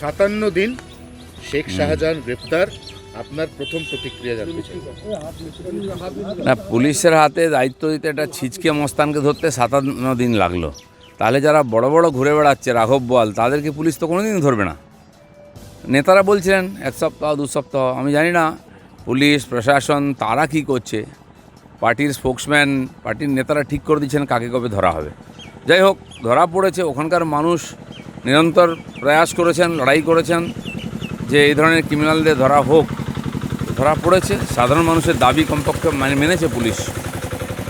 57 দিন শেখ শাহজাহান গ্রেপ্তার, আপনার প্রথম প্রতিক্রিয়া জানতে চাই। না, পুলিশের হাতে দায়িত্ব দিতে একটা ছিচকে মস্তানকে ধরতে 57 দিন লাগলো, তাহলে যারা বড় বড় ঘুরে বেড়াচ্ছে রাঘব বোয়াল, তাদেরকে পুলিশ তো কোনোদিন ধরবে না। নেতারা বলছিলেন 1 সপ্তাহ 2 সপ্তাহ, আমি জানি না পুলিশ প্রশাসন তারা কি করছে। পার্টির স্পোক্সম্যান, পার্টির নেতারা ঠিক করে দিচ্ছেন কাকে কবে ধরা হবে। যাই হোক, ধরা পড়েছে। ওখানকার মানুষ নিরন্তর প্রয়াস করেছেন, লড়াই করেছেন যে এই ধরনের ক্রিমিনালদের ধরা হোক। ধরা পড়েছে, সাধারণ মানুষের দাবি কমপক্ষে মেনেছে পুলিশ।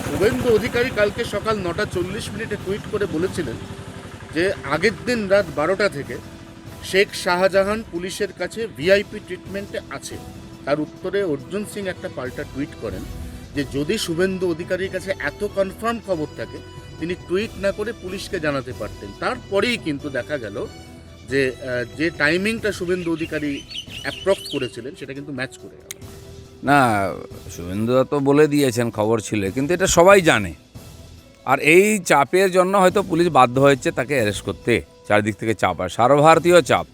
শুভেন্দু অধিকারী কালকে সকাল 9:40 টুইট করে বলেছিলেন যে আগের দিন রাত 12টা থেকে শেখ শাহজাহান পুলিশের কাছে ভিআইপি ট্রিটমেন্টে আছে। তার উত্তরে অর্জুন সিং একটা পাল্টা টুইট করেন যে যদি শুভেন্দু অধিকারীর কাছে এত কনফার্ম খবর থাকে তিনি টুইট না করে পুলিশকে জানাতে পারতেন। তারপরেই কিন্তু দেখা গেল যে যে টাইমিংটা শুভেন্দু অধিকারী অ্যাপ্রক্স করেছিলেন সেটা কিন্তু ম্যাচ করে গেল। না, শুভেন্দুদা তো বলে দিয়েছেন খবর ছিল, কিন্তু এটা সবাই জানে। আর এই চাপের জন্য হয়তো পুলিশ বাধ্য হয়েছে তাকে অ্যারেস্ট করতে। চারদিক থেকে চাপ, আর সর্বভারতীয় চাপ,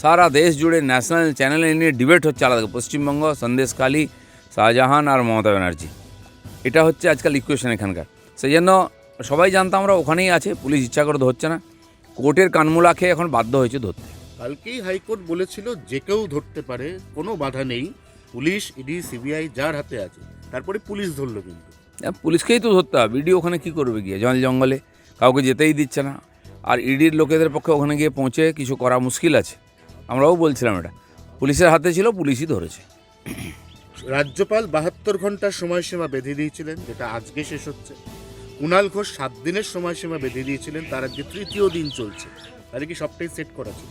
সারা দেশ জুড়ে ন্যাশনাল চ্যানেলে নিয়ে ডিবেট হচ্ছে আলাদা। পশ্চিমবঙ্গ, সন্দেশখালী, শাহজাহান আর মমতা ব্যানার্জি, এটা হচ্ছে আজকাল ইকুয়েশন এখানকার। সেই জন্য সবাই জানতাম আমরা ওখানেই আছে, পুলিশ ইচ্ছা করে ধরছে না, কোর্টের কানমূলা খেয়ে এখন বাধ্য হয়েছে ধরতে। কালকেই হাইকোর্ট বলেছিল যে কেউ ধরতে পারে, কোনো বাধা নেই, পুলিশ, ইডি, সিবিআই যার হাতে আছে। তারপরে পুলিশ ধরলো, কিন্তু পুলিশকেই তো ধরতে হবে। ইডি ওখানে কী করবে গিয়ে? জঙ্গলে কাউকে যেতেই দিচ্ছে না। আর ইডির লোকেদের পক্ষে ওখানে গিয়ে পৌঁছে কিছু করা মুশকিল আছে। আমরাও বলছিলাম এটা পুলিশের হাতে ছিল, পুলিশই ধরেছে। রাজ্যপাল 72 ঘন্টার সময়সীমা বেঁধে দিয়েছিলেন, যেটা আজকে শেষ হচ্ছে। কুণাল ঘোষ 7 দিনের সময়সীমা বেঁধে দিয়েছিলেন, তার আজকে 3য় দিন চলছে। তাহলে কি সবটাই সেট করা ছিল?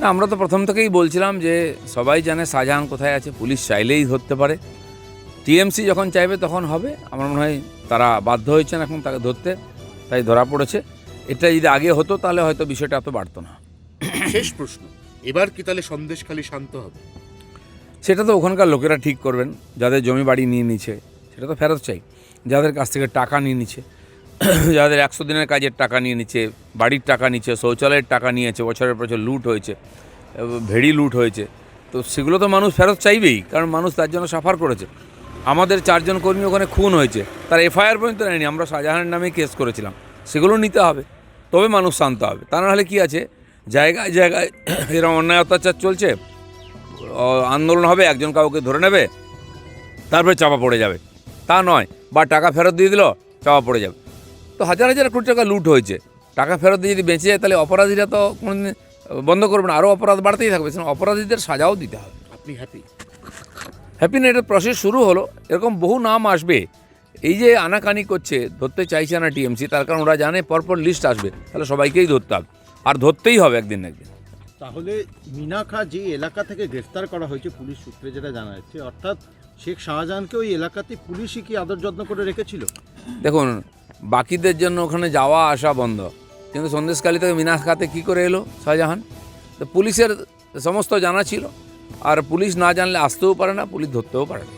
না, আমরা তো প্রথম থেকেই বলছিলাম যে সবাই জানে শাহজাহান কোথায় আছে, পুলিশ চাইলেই ধরতে পারে। টিএমসি যখন চাইবে তখন হবে। আমার মনে হয় তারা বাধ্য হয়েছেন এখন তাকে ধরতে, তাই ধরা পড়েছে। এটা যদি আগে হতো তাহলে হয়তো বিষয়টা এত বাড়তো না। শেষ প্রশ্ন, এবার কি তাহলে সন্দেশখালী শান্ত হবে? সেটা তো ওখানকার লোকেরা ঠিক করবেন। যাদের জমি বাড়ি নিয়ে নিচ্ছে সেটা তো ফেরত চাই। যাদের কাছ থেকে টাকা নিয়ে নিচ্ছে, যাদের 100 দিনের কাজের টাকা নিয়ে নিচ্ছে, বাড়ির টাকা নিচ্ছে, শৌচালয়ের টাকা নিয়েছে, বছরের বছর লুট হয়েছে, ভেড়ি লুট হয়েছে, তো সেগুলো তো মানুষ ফেরত চাইবেই, কারণ মানুষ তার জন্য সাফার করেছে। আমাদের 4 জন কর্মী ওখানে খুন হয়েছে, তার এফআইআর পর্যন্ত নেয়নি, আমরা শাহজাহানের নামে কেস করেছিলাম। সেগুলো নিতে হবে, তবে মানুষ শান্ত হবে। তা নাহলে কী আছে, জায়গায় জায়গায় এরকম অন্যায় অত্যাচার চলছে, আন্দোলন হবে, একজন কাউকে ধরে নেবে, তারপরে চাপা পড়ে যাবে, তা নয়। বা টাকা ফেরত দিয়ে দিল, চাপা পড়ে যাবে। তো হাজার হাজার কোটি টাকা লুট হয়েছে, টাকা ফেরত দিয়ে যদি বেঁচে যায় তাহলে অপরাধীরা তো কোনোদিন বন্ধ করবে না, আরও অপরাধ বাড়তেই থাকবে। অপরাধীদের সাজাও দিতে হবে। আপনি হ্যাপি? হ্যাপি না, এটা প্রসেস শুরু হলো, এরকম বহু নাম আসবে। এই যে আনাকানি করছে, ধরতে চাইছে না টিএমসি, তার কারণ ওরা জানে পরপর লিস্ট আসবে, তাহলে সবাইকেই ধরতে হবে, আর ধরতেই হবে একদিন না একদিন। তাহলে মিনা খা যে এলাকা থেকে গ্রেফতার করা হয়েছে পুলিশ সূত্রে যেটা জানা যাচ্ছে, অর্থাৎ শেখ শাহজাহানকে ওই এলাকাতে পুলিশই কি আদর যত্ন করে রেখেছিল? দেখুন, বাকিদের জন্য ওখানে যাওয়া আসা বন্ধ, কিন্তু সন্দেশখালী থেকে মিনা খাতে কী করে এলো শাহজাহান? তো পুলিশের সমস্ত জানা ছিল, আর পুলিশ না জানলে আসতেও পারে না, পুলিশ ধরতেও পারে না।